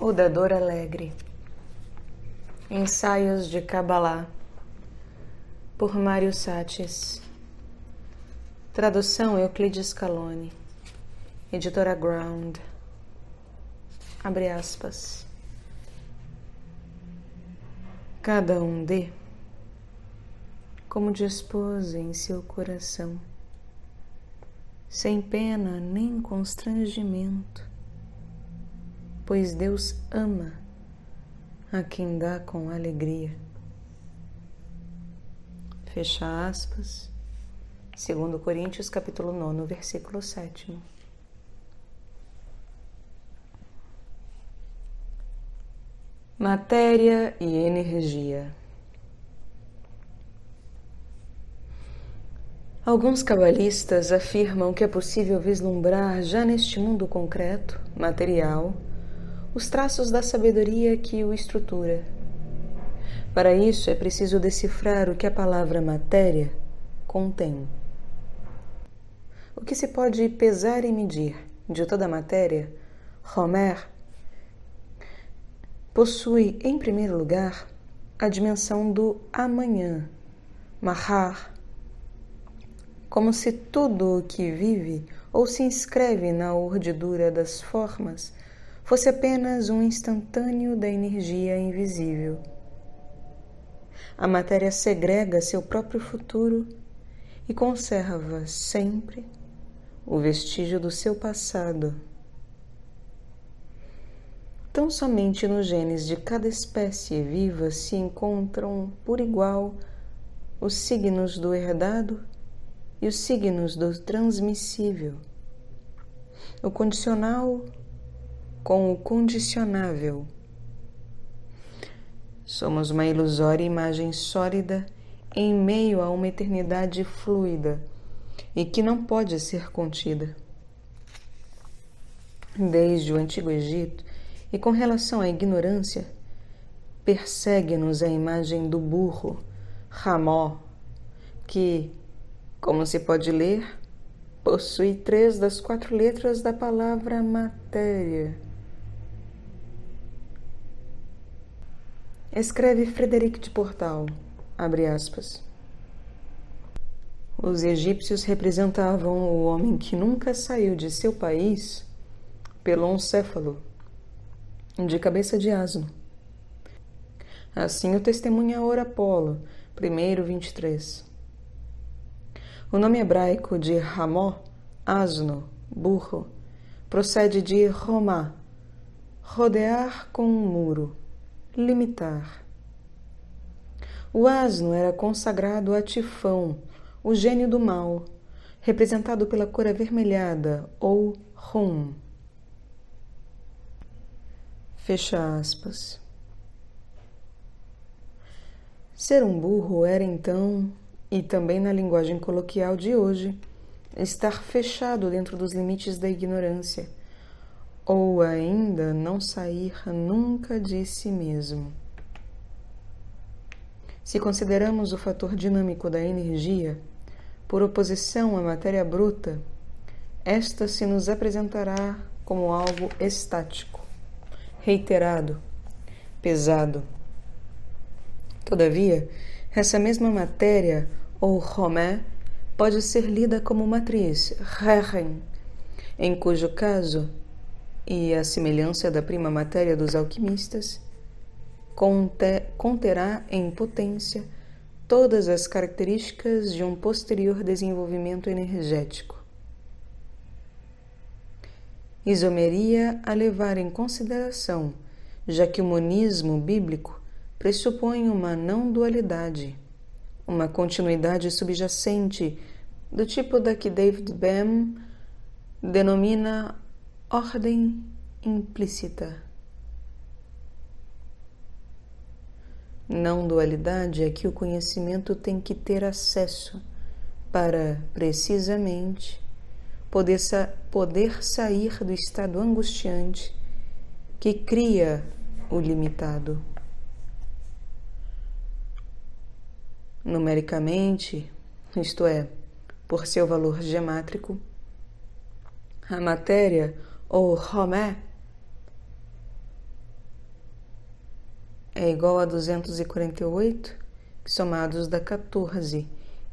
O Dador Alegre. Ensaios de Kabbalah, por Mário Satis. Tradução Euclides Scaloni. Editora Ground. Abre aspas. Cada um dê como dispôs em seu coração, sem pena nem constrangimento, pois Deus ama a quem dá com alegria. Fecha aspas. 2 Coríntios, capítulo 9, versículo 7. Matéria e energia. Alguns cabalistas afirmam que é possível vislumbrar já neste mundo concreto, material, os traços da sabedoria que o estrutura. Para isso é preciso decifrar o que a palavra matéria contém. O que se pode pesar e medir de toda a matéria, Homer, possui, em primeiro lugar, a dimensão do amanhã, Mahar, como se tudo o que vive ou se inscreve na urdidura das formas fosse apenas um instantâneo da energia invisível. A matéria segrega seu próprio futuro e conserva sempre o vestígio do seu passado. Tão somente nos genes de cada espécie viva se encontram por igual os signos do herdado e os signos do transmissível, o condicional com o condicionável. Somos uma ilusória imagem sólida em meio a uma eternidade fluida e que não pode ser contida. Desde o Antigo Egito, e com relação à ignorância, persegue-nos a imagem do burro, Ramó, que, como se pode ler, possui 3 das 4 letras da palavra matéria. Escreve Frederic de Portal, abre aspas. Os egípcios representavam o homem que nunca saiu de seu país peloncéfalo, de cabeça de asno. Assim o testemunha Or Apolo, 1:23. O nome hebraico de Ramó, asno, burro, procede de romá, rodear com um muro, limitar. O asno era consagrado a Tifão, o gênio do mal, representado pela cor avermelhada, ou rum. Fecha aspas. Ser um burro era então, e também na linguagem coloquial de hoje, estar fechado dentro dos limites da ignorância, ou ainda não sair nunca de si mesmo. Se consideramos o fator dinâmico da energia, por oposição à matéria bruta, esta se nos apresentará como algo estático, reiterado, pesado. Todavia, essa mesma matéria, ou Romé, pode ser lida como matriz, Regen, em cujo caso, e a semelhança da prima matéria dos alquimistas, conterá em potência todas as características de um posterior desenvolvimento energético. Isomeria a levar em consideração, já que o monismo bíblico pressupõe uma não-dualidade, uma continuidade subjacente do tipo da que David Bohm denomina ordem implícita. Não-dualidade é que o conhecimento tem que ter acesso para, precisamente, poder sair do estado angustiante que cria o limitado. Numericamente, isto é, por seu valor gemátrico, a matéria, ou Romé, é igual a 248, que somados dá 14,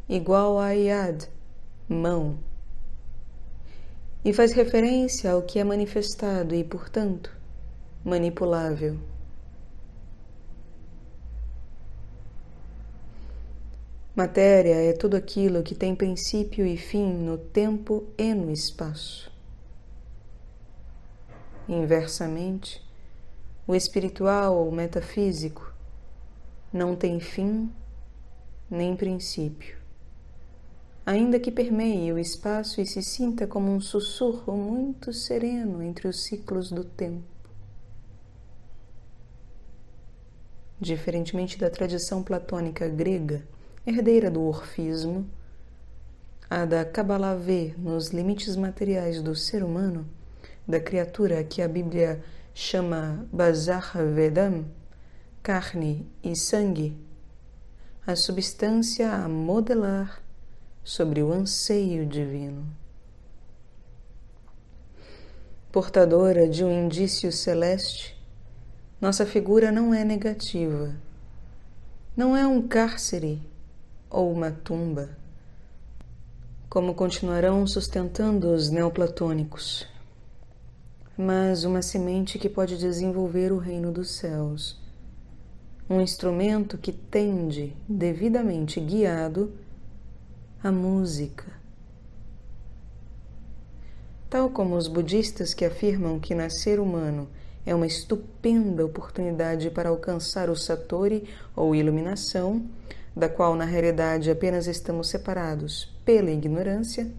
igual a Yad, mão. E faz referência ao que é manifestado e, portanto, manipulável. Matéria é tudo aquilo que tem princípio e fim no tempo e no espaço. Inversamente, o espiritual ou metafísico não tem fim nem princípio, ainda que permeie o espaço e se sinta como um sussurro muito sereno entre os ciclos do tempo. Diferentemente da tradição platônica grega, herdeira do orfismo, a da Kabbalah vê nos limites materiais do ser humano, da criatura que a Bíblia chama Basar Vedam, carne e sangue, a substância a modelar sobre o anseio divino. Portadora de um indício celeste, nossa figura não é negativa, não é um cárcere ou uma tumba, como continuarão sustentando os neoplatônicos, mas uma semente que pode desenvolver o reino dos céus, um instrumento que tende, devidamente guiado, à música. Tal como os budistas que afirmam que nascer humano é uma estupenda oportunidade para alcançar o Satori ou iluminação, da qual na realidade apenas estamos separados pela ignorância,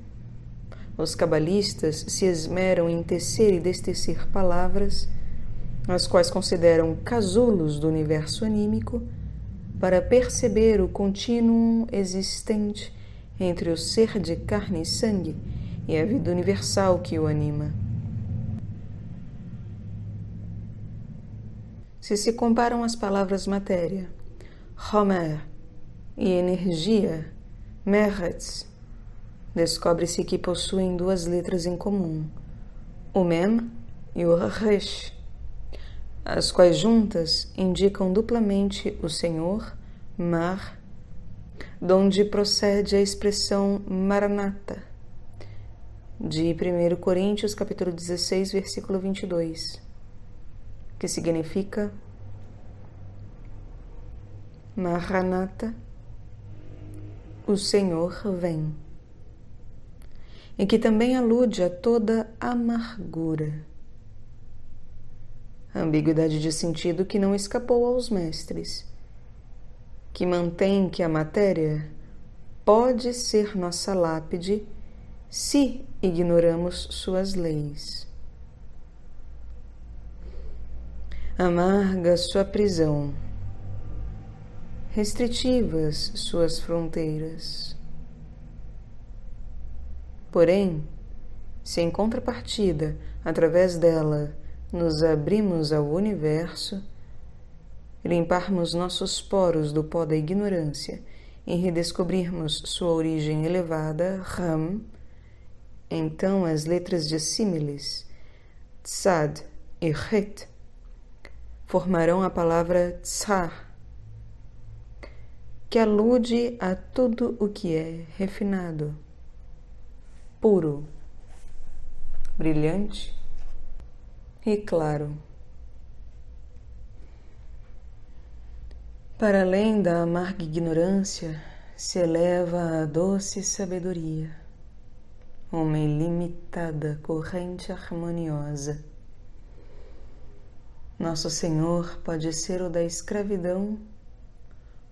os cabalistas se esmeram em tecer e destecer palavras, as quais consideram casulos do universo anímico, para perceber o contínuo existente entre o ser de carne e sangue e a vida universal que o anima. Se comparam as palavras matéria, Homer, e energia, Meretz, descobre-se que possuem duas letras em comum, o Mem e o Resh, as quais juntas indicam duplamente o Senhor, Mar, donde procede a expressão Maranata, de 1 Coríntios capítulo 16, versículo 22, que significa Maranata, o Senhor vem, e que também alude a toda amargura, ambiguidade de sentido que não escapou aos mestres, que mantém que a matéria pode ser nossa lápide se ignoramos suas leis. Amarga sua prisão, restritivas suas fronteiras. Porém, se em contrapartida, através dela, nos abrimos ao universo, limparmos nossos poros do pó da ignorância e redescobrirmos sua origem elevada, Ram, então as letras de símiles, Tzad e Het, formarão a palavra Tzar, que alude a tudo o que é refinado, puro, brilhante e claro. Para além da amarga ignorância, se eleva a doce sabedoria, uma ilimitada corrente harmoniosa. Nosso Senhor pode ser o da escravidão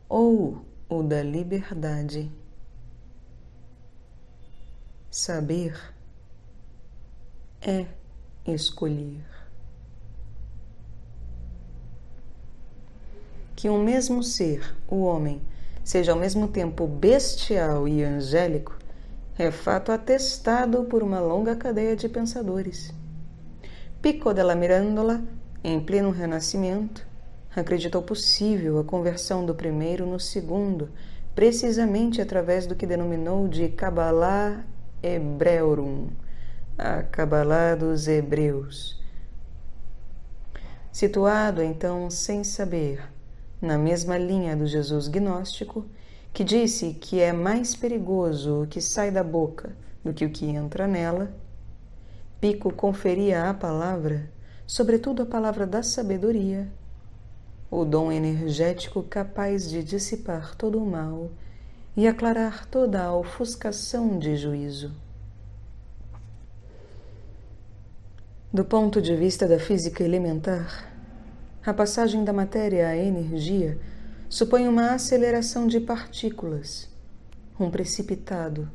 ou o da liberdade. Saber é escolher. Que um mesmo ser, o homem, seja ao mesmo tempo bestial e angélico, é fato atestado por uma longa cadeia de pensadores. Pico della Mirandola, em pleno Renascimento, acreditou possível a conversão do primeiro no segundo, precisamente através do que denominou de Kabbalah Hebraeorum, a Kabbalah dos Hebreus. Situado, então, sem saber, na mesma linha do Jesus gnóstico, que disse que é mais perigoso o que sai da boca do que o que entra nela, Pico conferia à palavra, sobretudo a palavra da sabedoria, o dom energético capaz de dissipar todo o mal e aclarar toda a ofuscação de juízo. Do ponto de vista da física elementar, a passagem da matéria à energia supõe uma aceleração de partículas, um precipitado.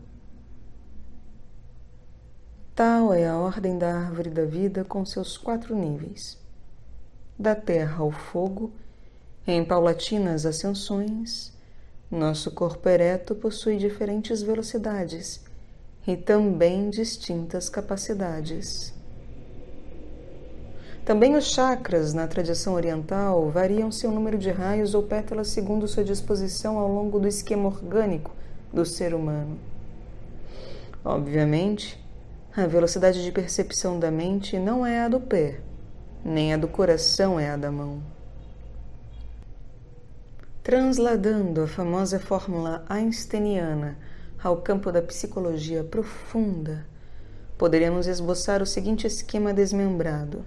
Tal é a ordem da árvore da vida com seus 4 níveis. Da terra ao fogo, em paulatinas ascensões, nosso corpo ereto possui diferentes velocidades e também distintas capacidades. Também os chakras, na tradição oriental, variam seu número de raios ou pétalas segundo sua disposição ao longo do esquema orgânico do ser humano. Obviamente, a velocidade de percepção da mente não é a do pé, nem a do coração é a da mão. Transladando a famosa fórmula einsteiniana ao campo da psicologia profunda, poderíamos esboçar o seguinte esquema desmembrado.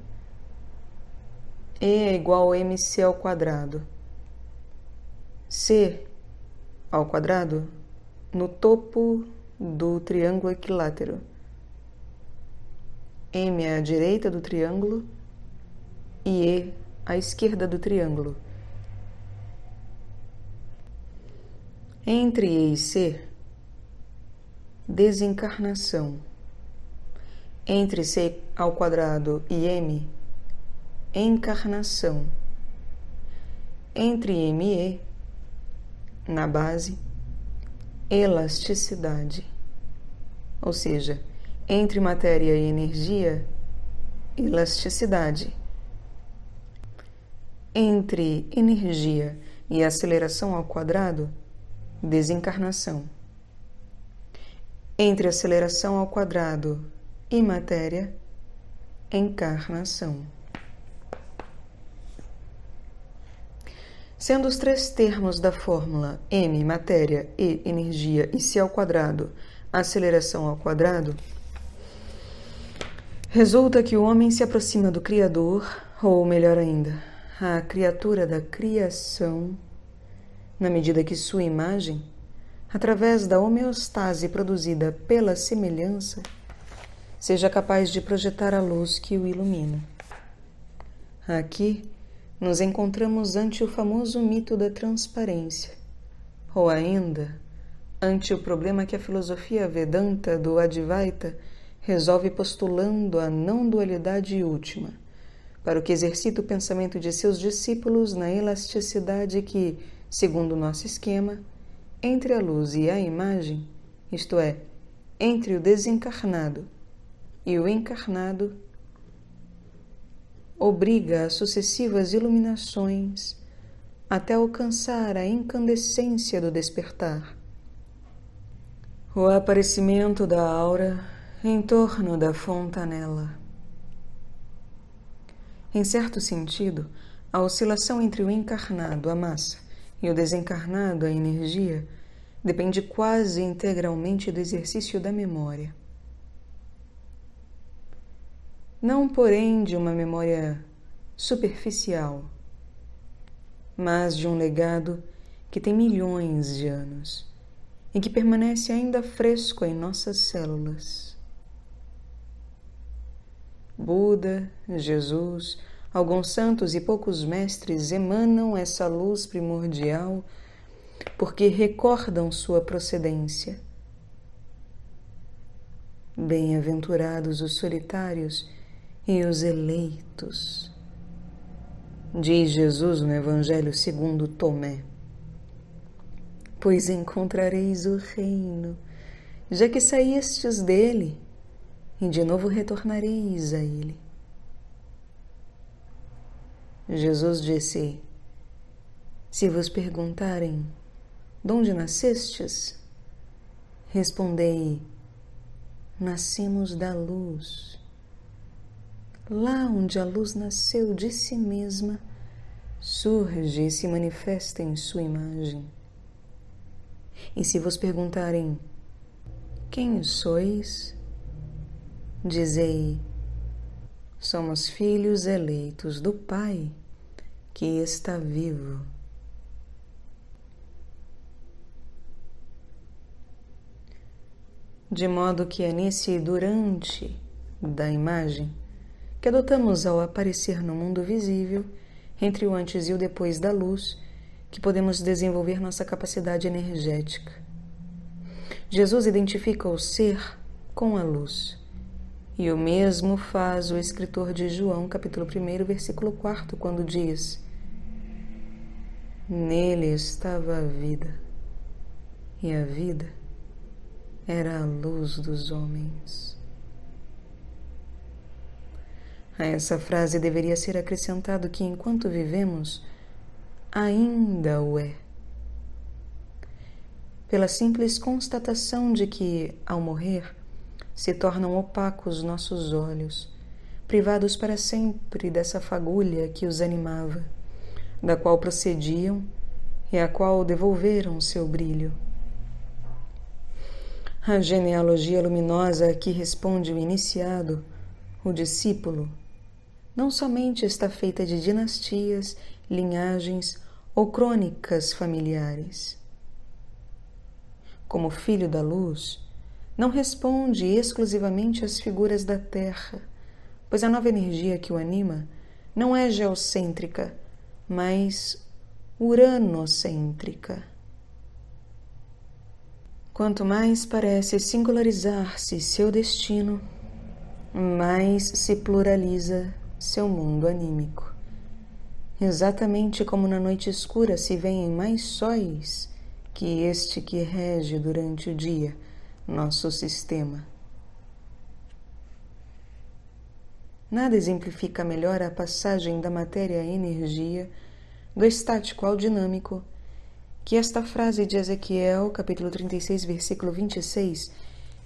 E é igual a mc ao quadrado. C ao quadrado no topo do triângulo equilátero. M é à direita do triângulo e E à esquerda do triângulo. Entre E e C, desencarnação. Entre C ao quadrado e M, encarnação. Entre M e E, na base, elasticidade. Ou seja, entre matéria e energia, elasticidade. Entre energia e aceleração ao quadrado, desencarnação. Entre aceleração ao quadrado e matéria, encarnação. Sendo os 3 termos da fórmula M, matéria, E, energia, e C ao quadrado, aceleração ao quadrado, resulta que o homem se aproxima do Criador, ou melhor ainda, a criatura da criação, na medida que sua imagem, através da homeostase produzida pela semelhança, seja capaz de projetar a luz que o ilumina. Aqui, nos encontramos ante o famoso mito da transparência, ou ainda, ante o problema que a filosofia Vedanta do Advaita resolve postulando a não-dualidade última, para o que exercita o pensamento de seus discípulos na elasticidade que, segundo o nosso esquema, entre a luz e a imagem, isto é, entre o desencarnado e o encarnado, obriga a sucessivas iluminações até alcançar a incandescência do despertar. O aparecimento da aura em torno da fontanela. Em certo sentido, a oscilação entre o encarnado, a massa, e o desencarnado, a energia, depende quase integralmente do exercício da memória. Não, porém, de uma memória superficial, mas de um legado que tem milhões de anos e que permanece ainda fresco em nossas células. Buda, Jesus, alguns santos e poucos mestres emanam essa luz primordial porque recordam sua procedência. Bem-aventurados os solitários e os eleitos, diz Jesus no Evangelho segundo Tomé, pois encontrareis o reino, já que saístes dele, e de novo retornareis a ele. Jesus disse: se vos perguntarem, de onde nascestes? Respondei: nascemos da luz. Lá onde a luz nasceu de si mesma, surge e se manifesta em sua imagem. E se vos perguntarem: quem sois? Dizei: somos filhos eleitos do Pai que está vivo. De modo que é nesse durante da imagem que adotamos ao aparecer no mundo visível, entre o antes e o depois da luz, que podemos desenvolver nossa capacidade energética. Jesus identifica o ser com a luz. E o mesmo faz o escritor de João, capítulo 1, versículo 4, quando diz: nele estava a vida, e a vida era a luz dos homens. A essa frase deveria ser acrescentado que, enquanto vivemos, ainda o é. Pela simples constatação de que, ao morrer, se tornam opacos nossos olhos, privados para sempre dessa fagulha que os animava, da qual procediam e à qual devolveram seu brilho. A genealogia luminosa a que responde o iniciado, o discípulo, não somente está feita de dinastias, linhagens ou crônicas familiares. Como filho da luz, não responde exclusivamente às figuras da Terra, pois a nova energia que o anima não é geocêntrica, mas uranocêntrica. Quanto mais parece singularizar-se seu destino, mais se pluraliza seu mundo anímico. Exatamente como na noite escura se vêem mais sóis que este que rege durante o dia nosso sistema. Nada exemplifica melhor a passagem da matéria à energia, do estático ao dinâmico, que esta frase de Ezequiel, capítulo 36, versículo 26,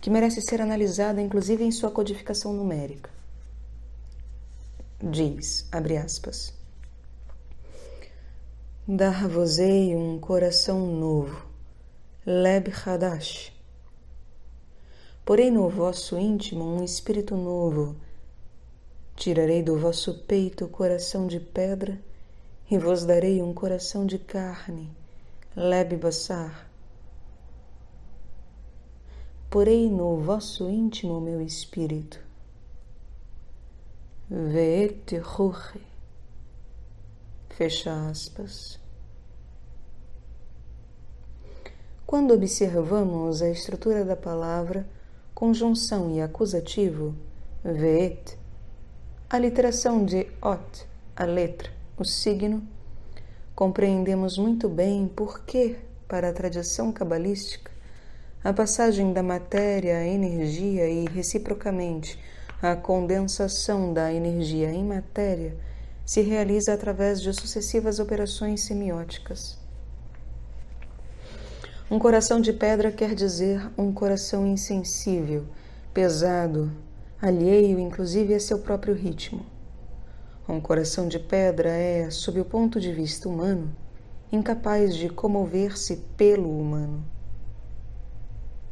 que merece ser analisada inclusive em sua codificação numérica. Diz, abre aspas: dar-vos-ei um coração novo, Leb Hadash. Porém no vosso íntimo um espírito novo. Tirarei do vosso peito o coração de pedra e vos darei um coração de carne, Leb Bassar. Porei no vosso íntimo o meu espírito. Ve'et ruche. Fecha aspas. Quando observamos a estrutura da palavra, conjunção e acusativo, ve'et, a literação de ot, a letra, o signo, compreendemos muito bem por que, para a tradição cabalística, a passagem da matéria à energia e, reciprocamente, a condensação da energia em matéria se realiza através de sucessivas operações semióticas. Um coração de pedra quer dizer um coração insensível, pesado, alheio inclusive a seu próprio ritmo. Um coração de pedra é, sob o ponto de vista humano, incapaz de comover-se pelo humano.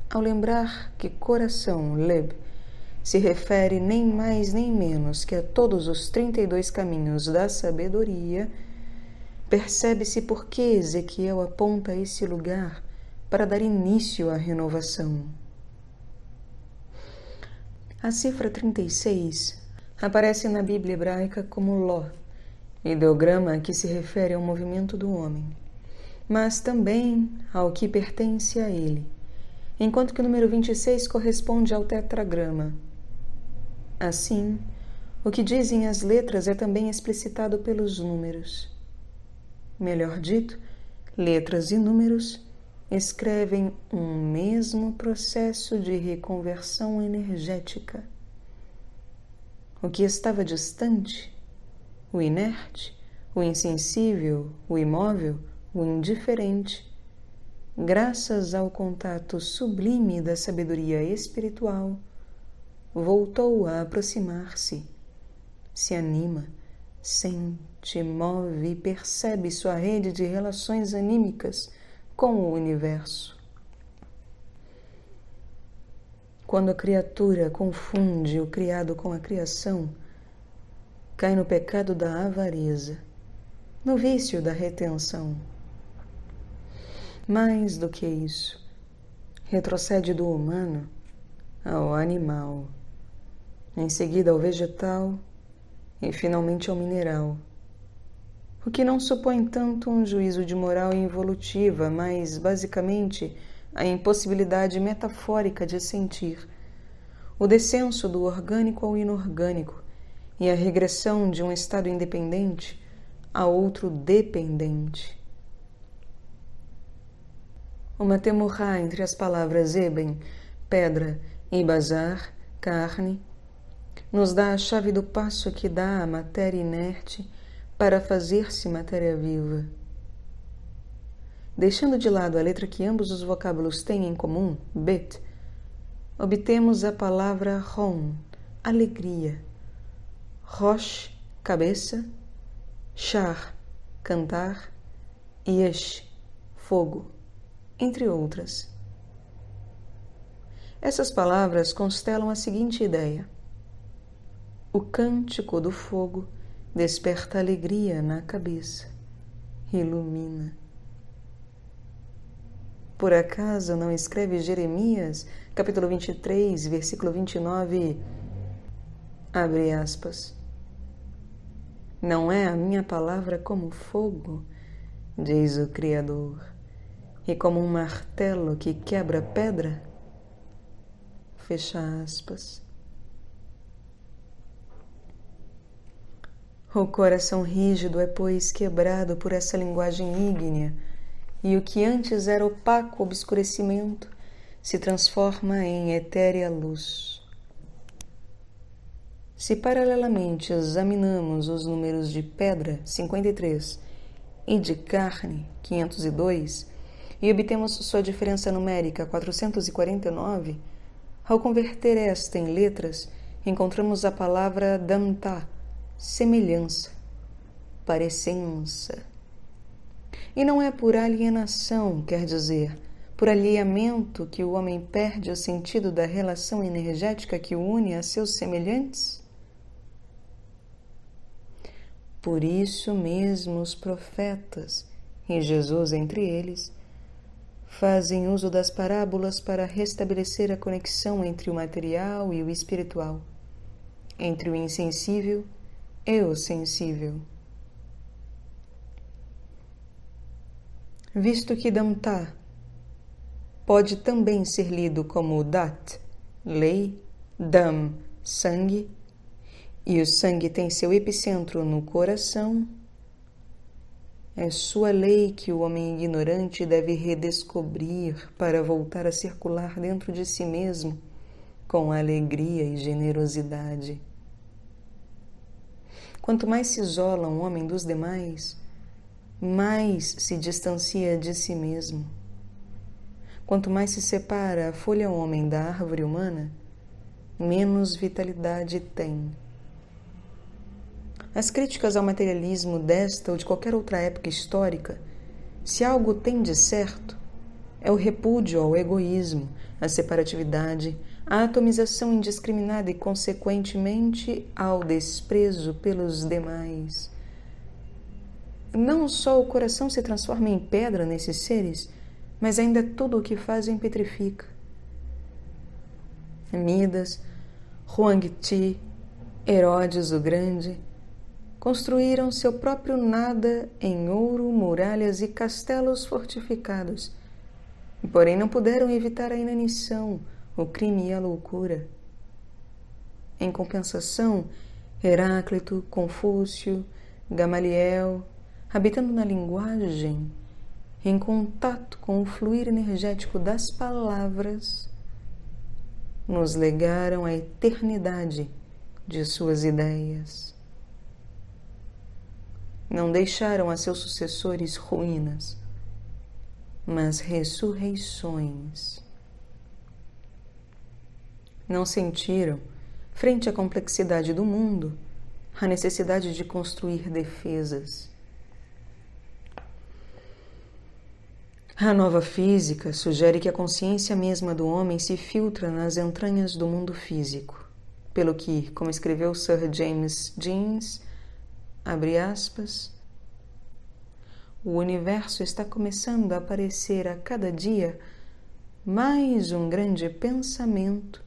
Ao lembrar que coração, Leb, se refere nem mais nem menos que a todos os 32 caminhos da sabedoria, percebe-se por que Ezequiel aponta esse lugar para dar início à renovação. A cifra 36 aparece na Bíblia hebraica como Ló, ideograma que se refere ao movimento do homem, mas também ao que pertence a ele, enquanto que o número 26 corresponde ao tetragrama. Assim, o que dizem as letras é também explicitado pelos números. Melhor dito, letras e números escrevem um mesmo processo de reconversão energética. O que estava distante, o inerte, o insensível, o imóvel, o indiferente, graças ao contato sublime da sabedoria espiritual, voltou a aproximar-se, se anima, sente, move e percebe sua rede de relações anímicas com o universo. Quando a criatura confunde o criado com a criação, cai no pecado da avareza, no vício da retenção. Mais do que isso, retrocede do humano ao animal, em seguida ao vegetal e finalmente ao mineral, o que não supõe tanto um juízo de moral involutiva, mas basicamente a impossibilidade metafórica de sentir, o descenso do orgânico ao inorgânico e a regressão de um estado independente a outro dependente. Uma temorá entre as palavras eben, pedra, e bazar, carne, nos dá a chave do passo que dá à matéria inerte para fazer-se matéria viva. Deixando de lado a letra que ambos os vocábulos têm em comum, bet, obtemos a palavra ron, alegria, rosh, cabeça, shar, cantar, e yesh, fogo, entre outras. Essas palavras constelam a seguinte ideia: o cântico do fogo desperta alegria na cabeça, ilumina. Por acaso não escreve Jeremias, capítulo 23, versículo 29, abre aspas, não é a minha palavra como fogo, diz o Criador, e como um martelo que quebra pedra? Fecha aspas. O coração rígido é, pois, quebrado por essa linguagem ígnea, e o que antes era opaco obscurecimento se transforma em etérea luz. Se paralelamente examinamos os números de pedra, 53, e de carne, 502, e obtemos sua diferença numérica, 449, ao converter esta em letras, encontramos a palavra damta, semelhança, parecença. E não é por alienação, quer dizer, por alheamento, que o homem perde o sentido da relação energética que o une a seus semelhantes? Por isso mesmo os profetas, e Jesus entre eles, fazem uso das parábolas para restabelecer a conexão entre o material e o espiritual, entre o insensível e o sensível. Visto que damta pode também ser lido como dat, lei, dam, sangue, e o sangue tem seu epicentro no coração, é sua lei que o homem ignorante deve redescobrir para voltar a circular dentro de si mesmo com alegria e generosidade. Quanto mais se isola um homem dos demais, mais se distancia de si mesmo. Quanto mais se separa a folha homem da árvore humana, menos vitalidade tem. As críticas ao materialismo desta ou de qualquer outra época histórica, se algo tem de certo, é o repúdio ao egoísmo, à separatividade, à atomização indiscriminada e, consequentemente, ao desprezo pelos demais. Não só o coração se transforma em pedra nesses seres, mas ainda tudo o que fazem petrifica. Midas, Huangti, Herodes o Grande construíram seu próprio nada em ouro, muralhas e castelos fortificados, porém não puderam evitar a inanição, o crime e a loucura. Em compensação, Heráclito, Confúcio, Gamaliel, habitando na linguagem, em contato com o fluir energético das palavras, nos legaram a eternidade de suas ideias. Não deixaram a seus sucessores ruínas, mas ressurreições. Não sentiram, frente à complexidade do mundo, a necessidade de construir defesas. A nova física sugere que a consciência mesma do homem se filtra nas entranhas do mundo físico, pelo que, como escreveu Sir James Jeans, abre aspas, o universo está começando a parecer a cada dia mais um grande pensamento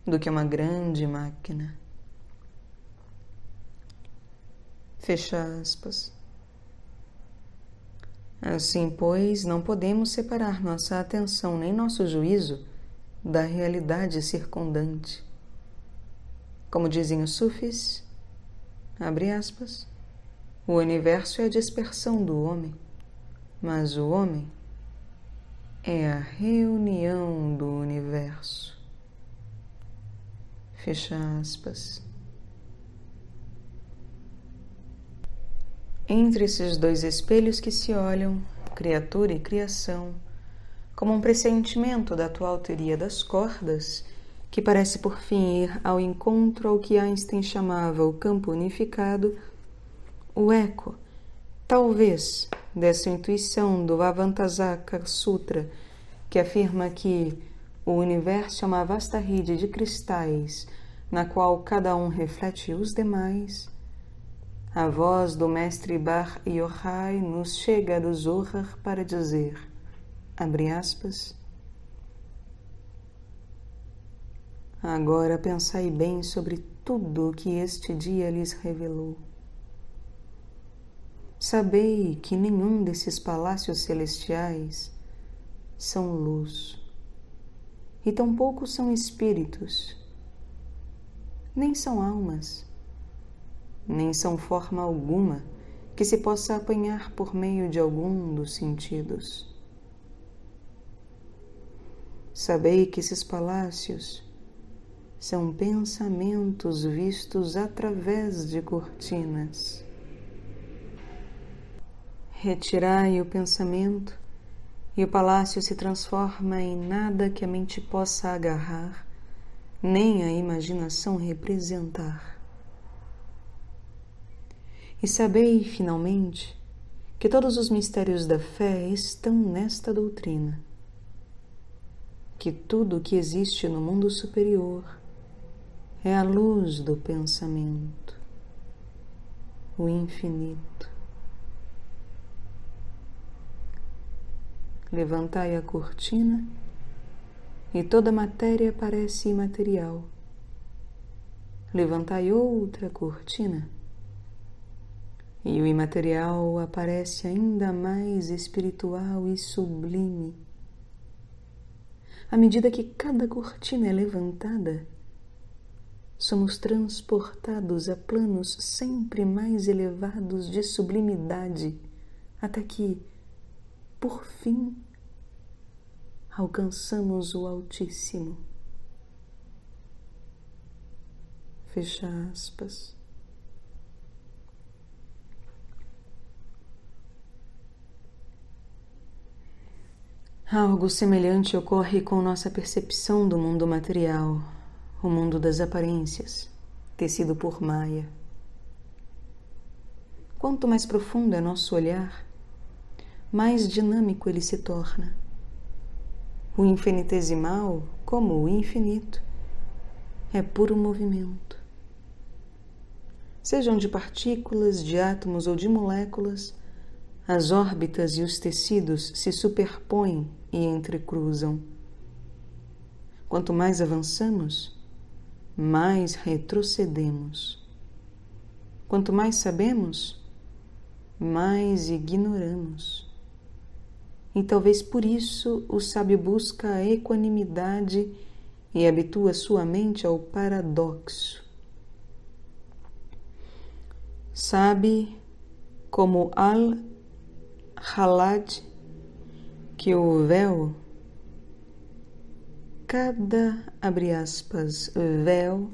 do que uma grande máquina. Fecha aspas. Assim, pois, não podemos separar nossa atenção nem nosso juízo da realidade circundante. Como dizem os sufis, abre aspas, o universo é a dispersão do homem, mas o homem é a reunião do universo. Fecha aspas. Entre esses dois espelhos que se olham, criatura e criação, como um pressentimento da atual teoria das cordas, que parece por fim ir ao encontro ao que Einstein chamava o campo unificado, o eco, talvez, dessa intuição do Avantasaka Sutra, que afirma que o universo é uma vasta rede de cristais, na qual cada um reflete os demais, a voz do mestre Bar Yochai nos chega do Zohar para dizer, abre aspas, agora pensai bem sobre tudo o que este dia lhes revelou. Sabei que nenhum desses palácios celestiais são luz, e tampouco são espíritos, nem são almas, nem são forma alguma que se possa apanhar por meio de algum dos sentidos. Sabei que esses palácios são pensamentos vistos através de cortinas. Retirai o pensamento e o palácio se transforma em nada que a mente possa agarrar, nem a imaginação representar. E sabei, finalmente, que todos os mistérios da fé estão nesta doutrina, que tudo o que existe no mundo superior é a luz do pensamento, o infinito. Levantai a cortina e toda a matéria parece imaterial. Levantai outra cortina e o imaterial aparece ainda mais espiritual e sublime. À medida que cada cortina é levantada, somos transportados a planos sempre mais elevados de sublimidade, até que, por fim, alcançamos o Altíssimo. Fecha aspas. Algo semelhante ocorre com nossa percepção do mundo material, o mundo das aparências, tecido por Maya. Quanto mais profundo é nosso olhar, mais dinâmico ele se torna. O infinitesimal, como o infinito, é puro movimento. Sejam de partículas, de átomos ou de moléculas, as órbitas e os tecidos se superpõem e entrecruzam. Quanto mais avançamos, mais retrocedemos. Quanto mais sabemos, mais ignoramos. E talvez por isso o sábio busca a equanimidade e habitua sua mente ao paradoxo. Sabe, como Al-Halaj, que o véu, cada, abre aspas, véu,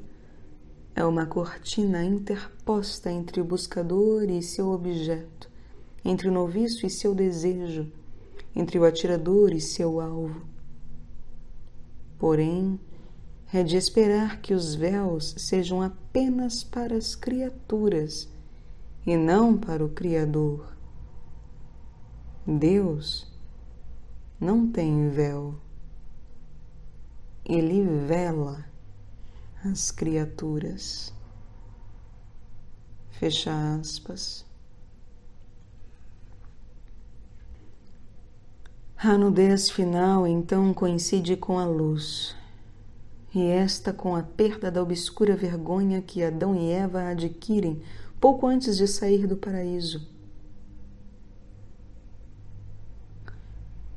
é uma cortina interposta entre o buscador e seu objeto, entre o noviço e seu desejo, entre o atirador e seu alvo. Porém, é de esperar que os véus sejam apenas para as criaturas e não para o Criador. Deus não tem véu. Ele vela as criaturas. Fecha aspas. A nudez final então coincide com a luz, e esta com a perda da obscura vergonha que Adão e Eva adquirem pouco antes de sair do paraíso.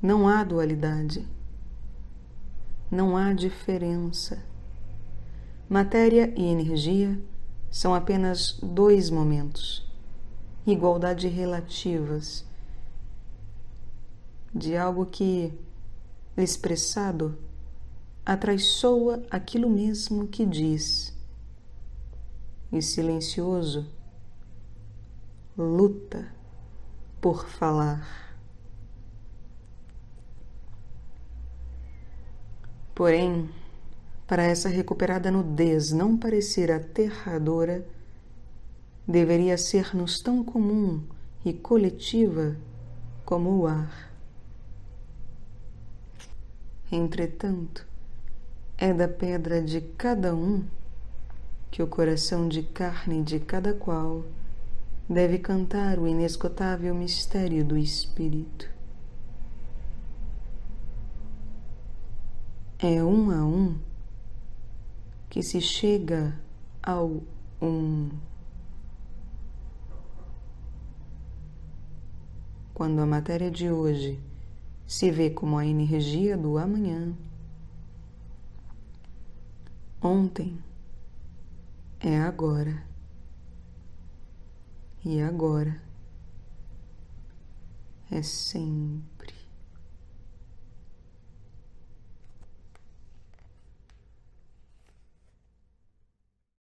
Não há dualidade. Não há diferença. Matéria e energia são apenas dois momentos, igualdade relativas, de algo que, expressado, atraiçoa aquilo mesmo que diz, e silencioso, luta por falar. Porém, para essa recuperada nudez não parecer aterradora, deveria ser-nos tão comum e coletiva como o ar. Entretanto, é da pedra de cada um que o coração de carne de cada qual deve cantar o inesgotável mistério do Espírito. É um a um que se chega ao um. Quando a matéria de hoje se vê como a energia do amanhã, ontem é agora, e agora é sempre.